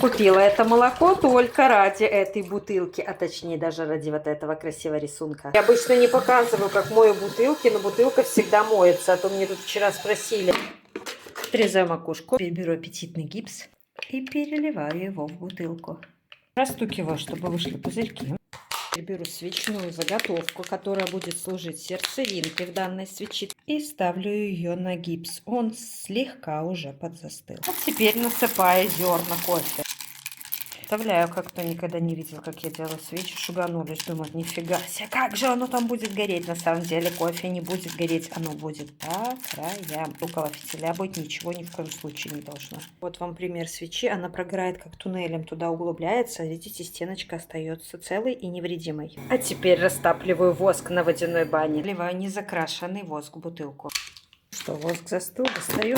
Купила это молоко только ради этой бутылки, а точнее даже ради вот этого красивого рисунка. Я обычно не показываю, как мою бутылки, но бутылка всегда моется, а то мне тут вчера спросили. Отрезаю макушку, беру аппетитный гипс и переливаю его в бутылку. Растукиваю, чтобы вышли пузырьки. Беру свечную заготовку, которая будет служить сердцевинкой в данной свечи, и ставлю ее на гипс. Он слегка уже подзастыл. А теперь насыпаю зерна кофе. Представляю, как кто никогда не видел, как я делаю свечи, шуганулись, думают, нифига себе, как же оно там будет гореть. На самом деле кофе не будет гореть, оно будет по краям. Около фитиля быть ничего ни в коем случае не должно. Вот вам пример свечи, она прогорает как туннелем, туда углубляется, видите, стеночка остается целой и невредимой. А теперь растапливаю воск на водяной бане. Вливаю незакрашенный воск в бутылку. Что, воск застыл, достаю.